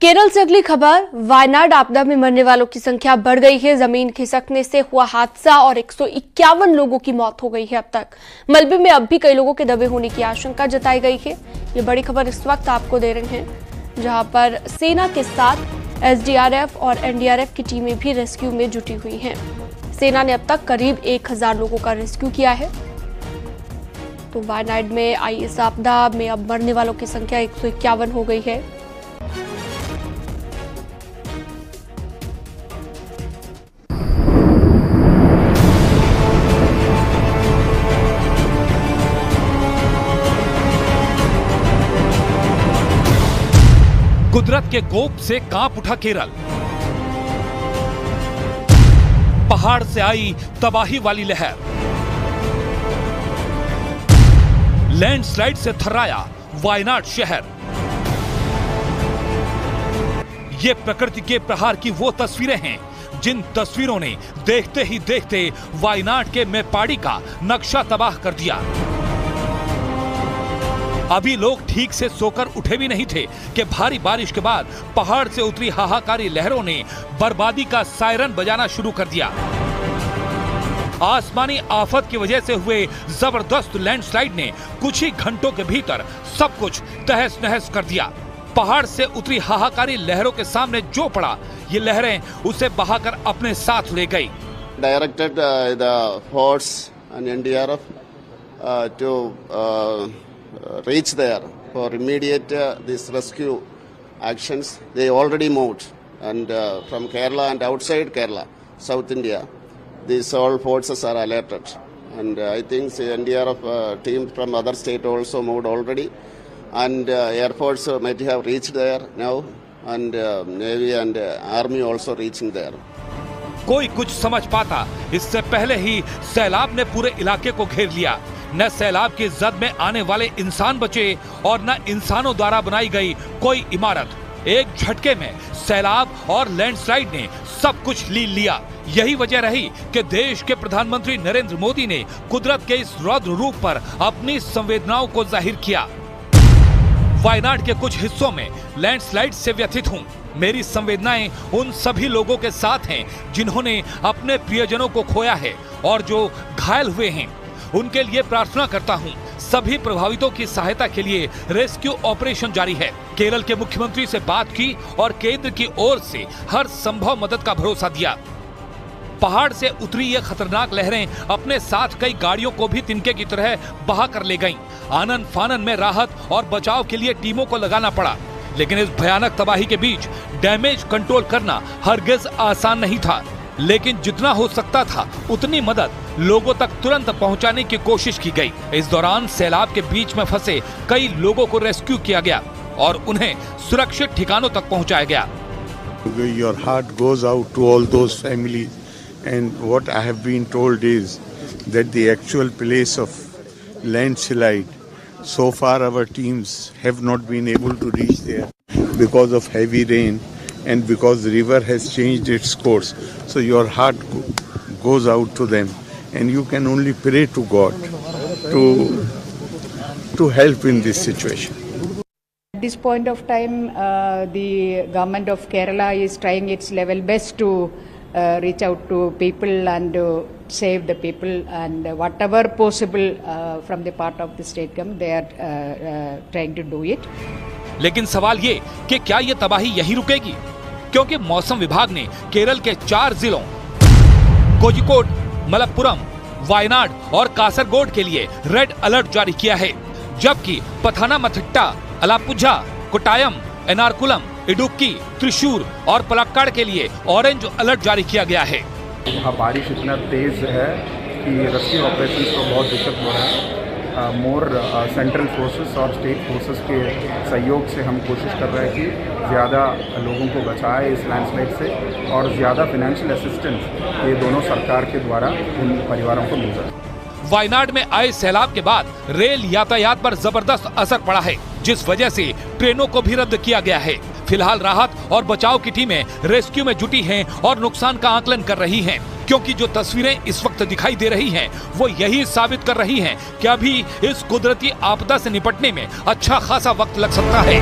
केरल से अगली खबर। वायनाड आपदा में मरने वालों की संख्या बढ़ गई है। जमीन खिसकने से हुआ हादसा और 151 लोगों की मौत हो गई है। अब तक मलबे में अब भी कई लोगों के दबे होने की आशंका जताई गई है। ये बड़ी खबर इस वक्त आपको दे रहे हैं, जहां पर सेना के साथ एसडीआरएफ और एनडीआरएफ की टीमें भी रेस्क्यू में जुटी हुई हैं। सेना ने अब तक करीब 1000 लोगों का रेस्क्यू किया है। तो वायनाड में आई इस आपदा में अब मरने वालों की संख्या 151 हो गई है। कुदरत के कोप से कांप उठा केरल। पहाड़ से आई तबाही वाली लहर, लैंडस्लाइड से थर्राया वायनाड शहर। ये प्रकृति के प्रहार की वो तस्वीरें हैं जिन तस्वीरों ने देखते ही देखते वायनाड के मेप्पाडी का नक्शा तबाह कर दिया। अभी लोग ठीक से सोकर उठे भी नहीं थे कि भारी बारिश के बाद पहाड़ से उतरी हाहाकारी लहरों ने बर्बादी का सायरन बजाना शुरू कर दिया। आसमानी आफत की वजह से हुए जबरदस्त लैंडस्लाइड ने कुछ ही घंटों के भीतर सब कुछ तहस नहस कर दिया। पहाड़ से उतरी हाहाकारी लहरों के सामने जो पड़ा, ये लहरें उसे बहाकर अपने साथ ले गई। Directed the force and NDRF to reach there for immediate this rescue actions. They already moved, and from Kerala and outside Kerala, South India, these all forces are alerted, and I think the NDRF team from other state also moved already, and Air Force might have reached there now, and Navy and Army also reaching there. कोई कुछ समझ पाता इससे पहले ही सैलाब ने पूरे इलाके को घेर लिया। न सैलाब की जद में आने वाले इंसान बचे और न इंसानों द्वारा बनाई गई कोई इमारत। एक झटके में सैलाब और लैंडस्लाइड ने सब कुछ लीन लिया। यही वजह रही कि देश के प्रधानमंत्री नरेंद्र मोदी ने कुदरत के इस रौद्र रूप पर अपनी संवेदनाओं को जाहिर किया। वायनाड के कुछ हिस्सों में लैंडस्लाइड से व्यथित हूँ। मेरी संवेदनाएं उन सभी लोगों के साथ हैं जिन्होंने अपने प्रियजनों को खोया है और जो घायल हुए हैं। उनके लिए प्रार्थना करता हूं। सभी प्रभावितों की सहायता के लिए रेस्क्यू ऑपरेशन जारी है। केरल के मुख्यमंत्री से बात की और केंद्र की ओर से हर संभव मदद का भरोसा दिया। पहाड़ से उतरी ये खतरनाक लहरें अपने साथ कई गाड़ियों को भी तिनके की तरह बहा कर ले गईं। आनन फानन में राहत और बचाव के लिए टीमों को लगाना पड़ा, लेकिन इस भयानक तबाही के बीच डैमेज कंट्रोल करना हरगिज आसान नहीं था। लेकिन जितना हो सकता था उतनी मदद लोगों तक तुरंत पहुंचाने की कोशिश की गई। इस दौरान सैलाब के बीच में फंसे कई लोगों को रेस्क्यू किया गया और उन्हें सुरक्षित ठिकानों तक पहुंचाया गया। Your heart goes out to all those families, and what I have been told is that the actual place of landslide, so far our teams have not been able to reach there because of heavy rain and because the river has changed its course. So your heart goes out to them, and you can only pray to God to help in this situation. At this point of time, the government of Kerala is trying its level best to reach out to people and save the people, and whatever possible from the part of the state government, they are trying to do it. लेकिन सवाल ये कि क्या ये तबाही यहीं रुकेगी? क्योंकि मौसम विभाग ने केरल के 4 जिलों कोझिकोड, मलप्पुरम, वायनाड और कासरगोड के लिए रेड अलर्ट जारी किया है, जबकि पथानामथिट्टा, अलापुझा, कोट्टायम, एर्नाकुलम, इडुक्की, त्रिशूर और पलक्कड़ के लिए ऑरेंज अलर्ट जारी किया गया है। यहाँ बारिश इतना तेज है कि रेस्क्यू ऑपरेशन को बहुत दिक्कत हो रहा है। मोर सेंट्रल फोर्सेस और स्टेट फोर्सेस के सहयोग से हम कोशिश कर रहे हैं कि ज़्यादा लोगों को बचाए इस लैंडस्लाइड से, और ज़्यादा फाइनेंशियल असिस्टेंस ये दोनों सरकार के द्वारा उन परिवारों को मिल सके। वायनाड में आए सैलाब के बाद रेल यातायात पर जबरदस्त असर पड़ा है, जिस वजह से ट्रेनों को भी रद्द किया गया है। फिलहाल राहत और बचाव की टीमें रेस्क्यू में जुटी हैं और नुकसान का आकलन कर रही हैं। क्योंकि जो तस्वीरें इस वक्त दिखाई दे रही हैं वो यही साबित कर रही हैं कि अभी इस कुदरती आपदा से निपटने में अच्छा खासा वक्त लग सकता है।